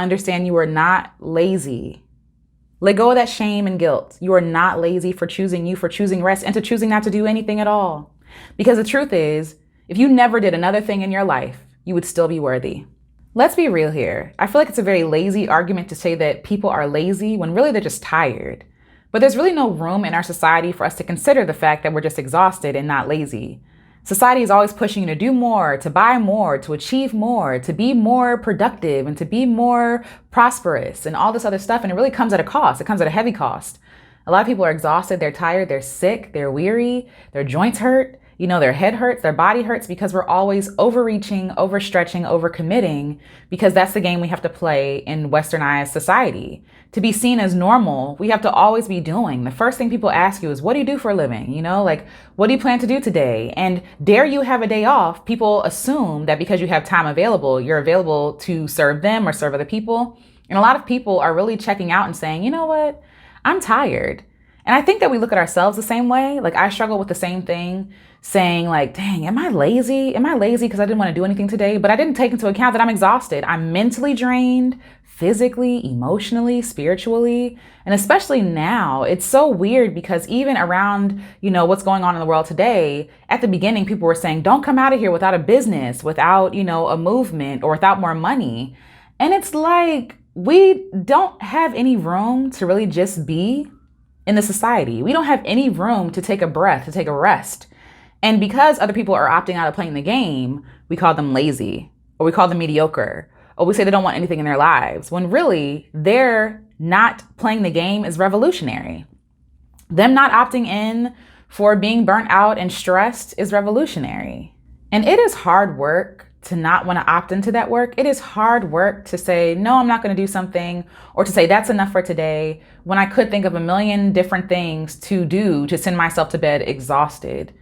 understand you are not lazy. Let go of that shame and guilt. You are not lazy for choosing you, for choosing rest, and to choosing not to do anything at all. Because the truth is, if you never did another thing in your life, you would still be worthy. Let's be real here. I feel like it's a very lazy argument to say that people are lazy when really they're just tired. But there's really no room in our society for us to consider the fact that we're just exhausted and not lazy. Society is always pushing you to do more, to buy more, to achieve more, to be more productive, and to be more prosperous and all this other stuff. And it really comes at a cost. It comes at a heavy cost. A lot of people are exhausted, they're tired, they're sick, they're weary, their joints hurt, their head hurts, their body hurts because we're always overreaching, overstretching, overcommitting because that's the game we have to play in westernized society. To be seen as normal, we have to always be doing. The first thing people ask you is, what do you do for a living? What do you plan to do today? And dare you have a day off? People assume that because you have time available, you're available to serve them or serve other people. And a lot of people are really checking out and saying, you know what? I'm tired. And I think that we look at ourselves the same way. Like I struggle with the same thing, saying like, dang, am I lazy? Am I lazy because I didn't want to do anything today? But I didn't take into account that I'm exhausted. I'm mentally drained, physically, emotionally, spiritually. And especially now, it's so weird because even around, what's going on in the world today, at the beginning, people were saying, don't come out of here without a business, without, a movement or without more money. And it's like, we don't have any room to really just be in the society. We don't have any room to take a breath, to take a rest. And because other people are opting out of playing the game, we call them lazy, or we call them mediocre, or we say they don't want anything in their lives, when really they're not playing the game is revolutionary. Them not opting in for being burnt out and stressed is revolutionary. And it is hard work to not want to opt into that work. It is hard work to say, no, I'm not going to do something, or to say that's enough for today, when I could think of a million different things to do to send myself to bed exhausted.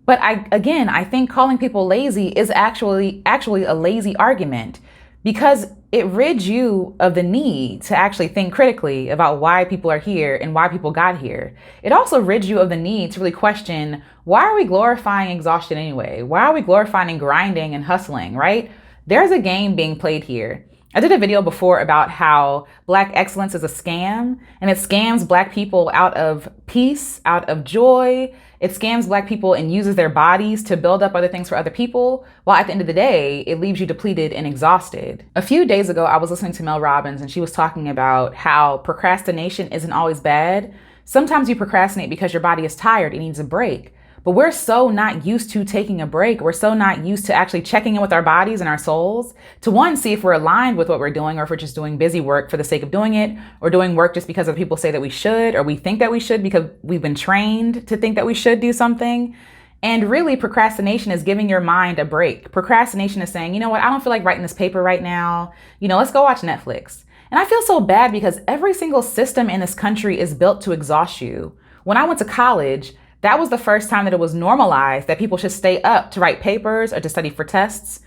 But I think calling people lazy is actually a lazy argument, because it rids you of the need to actually think critically about why people are here and why people got here. It also rids you of the need to really question, why are we glorifying exhaustion anyway? Why are we glorifying grinding and hustling, right? There's a game being played here. I did a video before about how Black excellence is a scam, and it scams Black people out of peace, out of joy. It scams Black people and uses their bodies to build up other things for other people, while at the end of the day, it leaves you depleted and exhausted. A few days ago, I was listening to Mel Robbins, and she was talking about how procrastination isn't always bad. Sometimes you procrastinate because your body is tired, it needs a break. But we're so not used to taking a break. We're so not used to actually checking in with our bodies and our souls to, one, see if we're aligned with what we're doing, or if we're just doing busy work for the sake of doing it, or doing work just because other people say that we should, or we think that we should because we've been trained to think that we should do something. And really, procrastination is giving your mind a break. Procrastination is saying, you know what, I don't feel like writing this paper right now. Let's go watch Netflix. And I feel so bad because every single system in this country is built to exhaust you. When I went to college, that was the first time that it was normalized that people should stay up to write papers or to study for tests.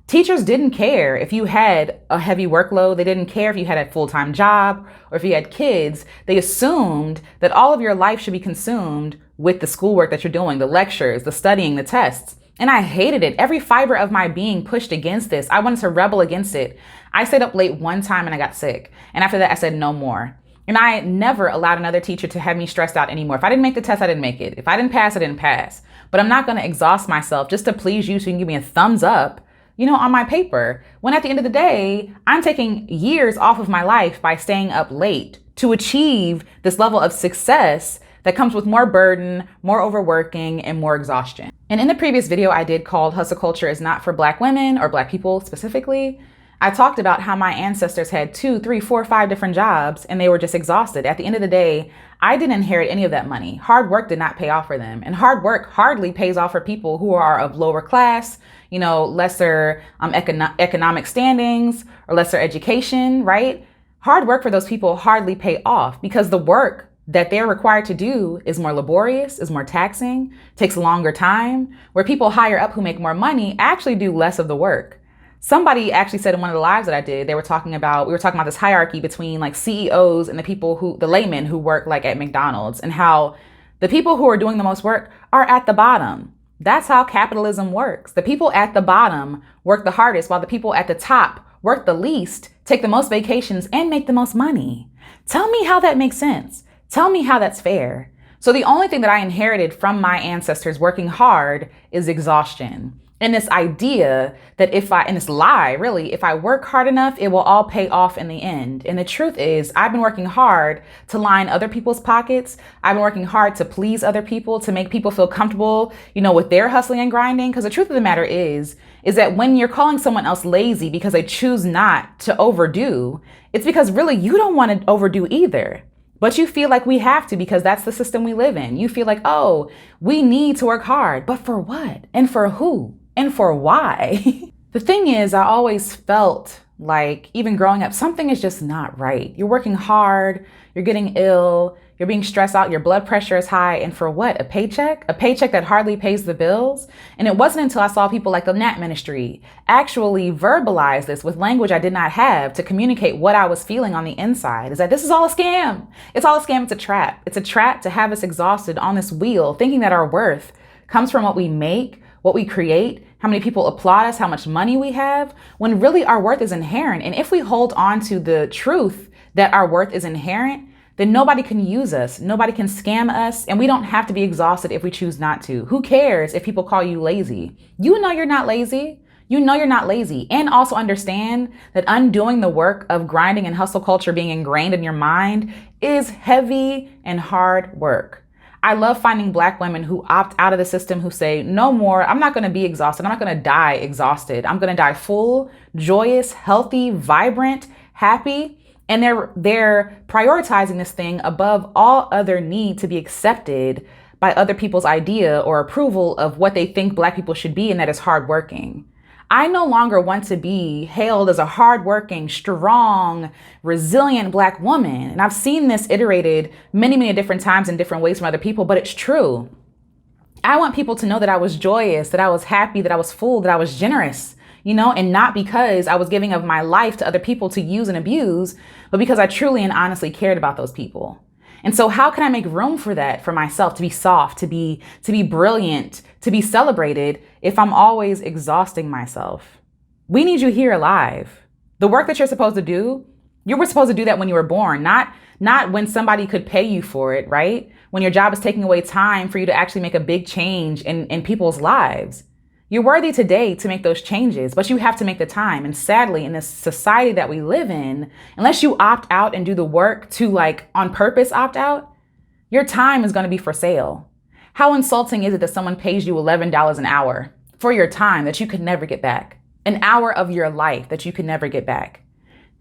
Teachers didn't care if you had a heavy workload. They didn't care if you had a full-time job or if you had kids. They assumed that all of your life should be consumed with the schoolwork that you're doing, the lectures, the studying, the tests. And I hated it. Every fiber of my being pushed against this. I wanted to rebel against it. I stayed up late one time and I got sick. And after that, I said no more. And I never allowed another teacher to have me stressed out anymore. If I didn't make the test, I didn't make it. If I didn't pass, I didn't pass. But I'm not going to exhaust myself just to please you so you can give me a thumbs up, on my paper. When at the end of the day, I'm taking years off of my life by staying up late to achieve this level of success that comes with more burden, more overworking, and more exhaustion. And in the previous video I did called Hustle Culture is Not for Black Women, or Black people specifically, I talked about how my ancestors had 2, 3, 4, 5 different jobs and they were just exhausted. At the end of the day, I didn't inherit any of that money. Hard work did not pay off for them. And hard work hardly pays off for people who are of lower class, lesser economic standings or lesser education, right? Hard work for those people hardly pay off because the work that they're required to do is more laborious, is more taxing, takes a longer time, where people higher up who make more money actually do less of the work. Somebody actually said in one of the lives that I did, we were talking about this hierarchy between like CEOs and the laymen who work like at McDonald's, and how the people who are doing the most work are at the bottom. That's how capitalism works. The people at the bottom work the hardest while the people at the top work the least, take the most vacations, and make the most money. Tell me how that makes sense. Tell me how that's fair. So the only thing that I inherited from my ancestors working hard is exhaustion. And this idea that and this lie, really, if I work hard enough, it will all pay off in the end. And the truth is, I've been working hard to line other people's pockets. I've been working hard to please other people, to make people feel comfortable, with their hustling and grinding. Because the truth of the matter is that when you're calling someone else lazy because they choose not to overdo, it's because really you don't want to overdo either. But you feel like we have to because that's the system we live in. You feel like, oh, we need to work hard. But for what? And for who? And for why? The thing is, I always felt like, even growing up, something is just not right. You're working hard, you're getting ill, you're being stressed out, your blood pressure is high, and for what? A paycheck? A paycheck that hardly pays the bills? And it wasn't until I saw people like the Nat Ministry actually verbalize this with language I did not have to communicate what I was feeling on the inside, is that this is all a scam. It's all a scam, it's a trap. It's a trap to have us exhausted on this wheel, thinking that our worth comes from what we make, what we create, how many people applaud us, how much money we have, when really our worth is inherent. And if we hold on to the truth that our worth is inherent, then nobody can use us, nobody can scam us, and we don't have to be exhausted if we choose not to. Who cares if people call you lazy? You know you're not lazy. You know you're not lazy. And also understand that undoing the work of grinding and hustle culture being ingrained in your mind is heavy and hard work. I love finding Black women who opt out of the system, who say, no more, I'm not going to be exhausted. I'm not going to die exhausted. I'm going to die full, joyous, healthy, vibrant, happy. And they're prioritizing this thing above all other need to be accepted by other people's idea or approval of what they think Black people should be, and that is hardworking. I no longer want to be hailed as a hardworking, strong, resilient Black woman. And I've seen this iterated many, many different times in different ways from other people, but it's true. I want people to know that I was joyous, that I was happy, that I was full, that I was generous, and not because I was giving of my life to other people to use and abuse, but because I truly and honestly cared about those people. And so how can I make room for that for myself, to be soft, to be brilliant, to be celebrated, if I'm always exhausting myself? We need you here alive. The work that you're supposed to do, you were supposed to do that when you were born, not when somebody could pay you for it, right? When your job is taking away time for you to actually make a big change in people's lives. You're worthy today to make those changes, but you have to make the time. And sadly, in this society that we live in, unless you opt out and do the work to on purpose opt out, your time is going to be for sale. How insulting is it that someone pays you $11 an hour for your time that you could never get back? An hour of your life that you could never get back.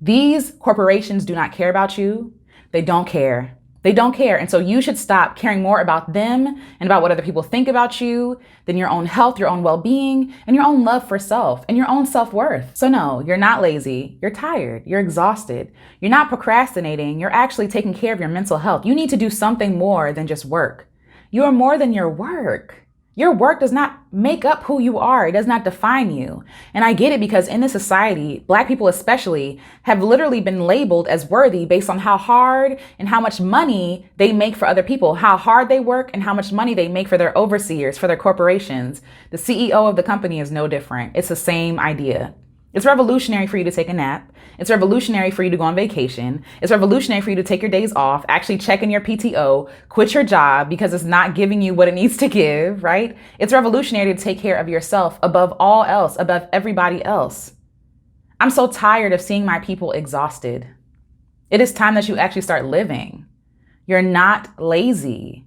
These corporations do not care about you. They don't care. They don't care. And so you should stop caring more about them and about what other people think about you than your own health, your own well-being, and your own love for self and your own self-worth. So no, you're not lazy. You're tired. You're exhausted. You're not procrastinating. You're actually taking care of your mental health. You need to do something more than just work. You are more than your work. Your work does not make up who you are. It does not define you. And I get it, because in this society, Black people especially have literally been labeled as worthy based on how hard and how much money they make for other people, how hard they work and how much money they make for their overseers, for their corporations. The CEO of the company is no different. It's the same idea. It's revolutionary for you to take a nap. It's revolutionary for you to go on vacation. It's revolutionary for you to take your days off, actually check in your PTO, quit your job because it's not giving you what it needs to give, right? It's revolutionary to take care of yourself above all else, above everybody else. I'm so tired of seeing my people exhausted. It is time that you actually start living. You're not lazy.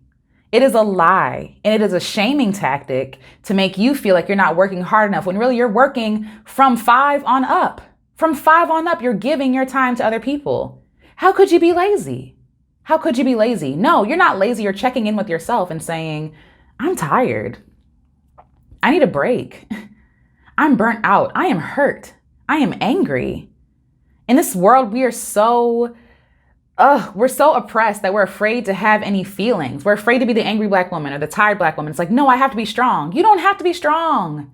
It is a lie, and it is a shaming tactic to make you feel like you're not working hard enough when really you're working from 5 on up. From 5 on up, you're giving your time to other people. How could you be lazy? How could you be lazy? No, you're not lazy. You're checking in with yourself and saying, I'm tired. I need a break. I'm burnt out. I am hurt. I am angry. In this world, we're so oppressed that we're afraid to have any feelings. We're afraid to be the angry Black woman or the tired Black woman. It's like, no, I have to be strong. You don't have to be strong.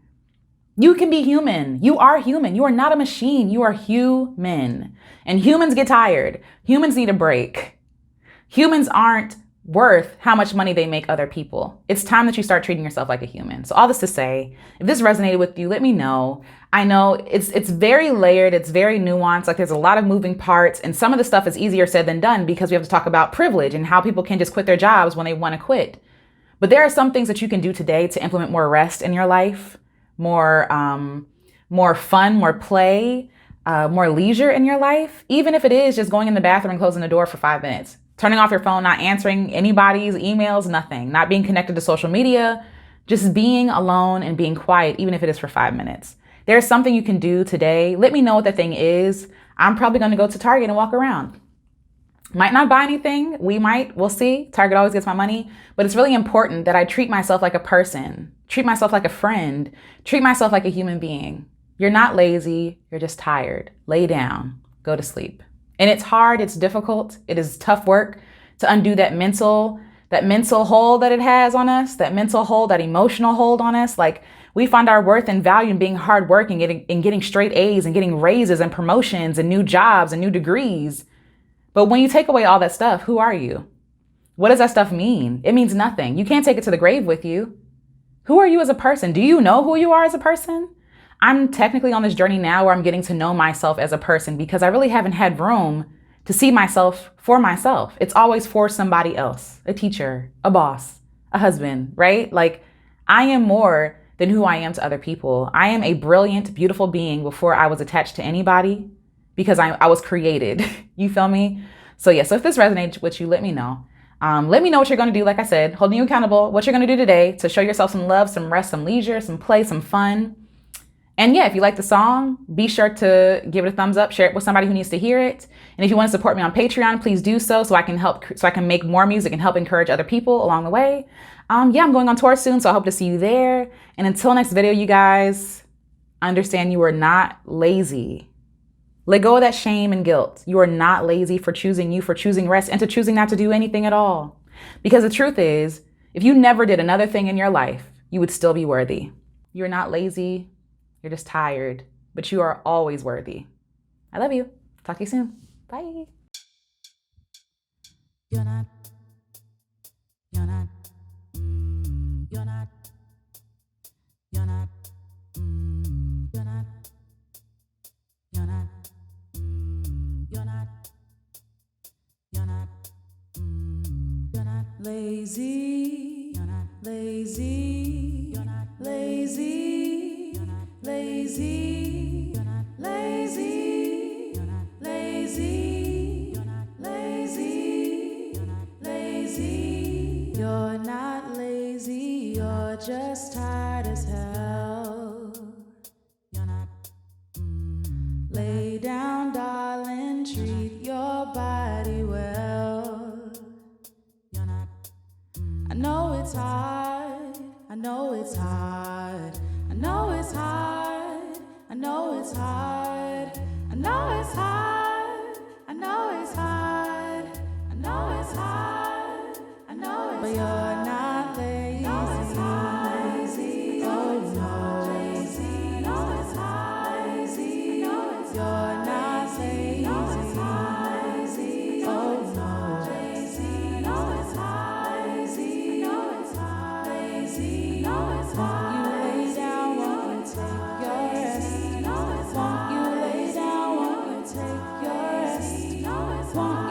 You can be human. You are human. You are not a machine. You are human. And humans get tired. Humans need a break. Humans aren't worth how much money they make other people. It's time that you start treating yourself like a human. So all this to say, if this resonated with you, let me know. I know it's very layered, it's very nuanced, like there's a lot of moving parts, and some of the stuff is easier said than done because we have to talk about privilege and how people can just quit their jobs when they want to quit. But there are some things that you can do today to implement more rest in your life, more fun, more play, more leisure in your life, even if it is just going in the bathroom and closing the door for 5 minutes. Turning off your phone, not answering anybody's emails, nothing. Not being connected to social media, just being alone and being quiet, even if it is for 5 minutes. There's something you can do today. Let me know what the thing is. I'm probably going to go to Target and walk around. Might not buy anything. We'll see. Target always gets my money. But it's really important that I treat myself like a person, treat myself like a friend, treat myself like a human being. You're not lazy. You're just tired. Lay down. Go to sleep. And it's hard, it's difficult, it is tough work to undo that mental hold that it has on us, that mental hold, that emotional hold on us. Like we find our worth and value in being hardworking and getting straight A's and getting raises and promotions and new jobs and new degrees. But when you take away all that stuff, who are you? What does that stuff mean? It means nothing. You can't take it to the grave with you. Who are you as a person? Do you know who you are as a person? I'm technically on this journey now where I'm getting to know myself as a person because I really haven't had room to see myself for myself. It's always for somebody else, a teacher, a boss, a husband, right? Like I am more than who I am to other people. I am a brilliant, beautiful being before I was attached to anybody because I was created. You feel me? So yeah, so if this resonates with you, let me know. Let me know what you're going to do. Like I said, holding you accountable, what you're going to do today to show yourself some love, some rest, some leisure, some play, some fun. And yeah, if you like the song, be sure to give it a thumbs up, share it with somebody who needs to hear it. And if you want to support me on Patreon, please do so I can make more music and help encourage other people along the way. I'm going on tour soon, so I hope to see you there. And until next video, you guys, understand you are not lazy. Let go of that shame and guilt. You are not lazy for choosing rest, and to choosing not to do anything at all. Because the truth is, if you never did another thing in your life, you would still be worthy. You're not lazy. You're just tired, but you are always worthy. I love you. Talk to you soon. Bye. You're not, you're not, you're not, you're not, you're not, you're not, you're not, you're not, you're not lazy, you're not lazy, you're not lazy. Lazy, you're not lazy, you're not lazy, you're not lazy, you're not lazy, you're not lazy, you're just tired as hell. You're not, lay down, darling, treat your body well. You're not, I know it's hard, I know it's hard. I know it's hard, I know it's hard, I know it's hard, I know it's hard, I know it's hard, I know it's hard, but you're not lazy, no, it's hard, lazy, oh no, lazy, no, it's hard, lazy, no, it's you're not lazy, no, it's hard, lazy, oh no, lazy, no, it's hard, lazy, no, it's hard, lazy, no, it's hard.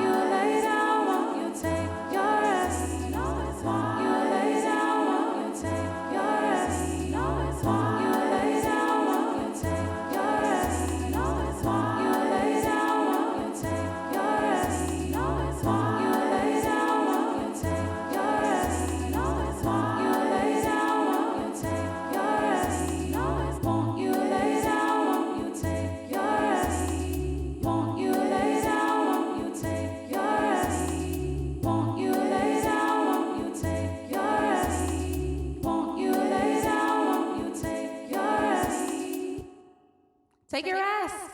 Take your rest.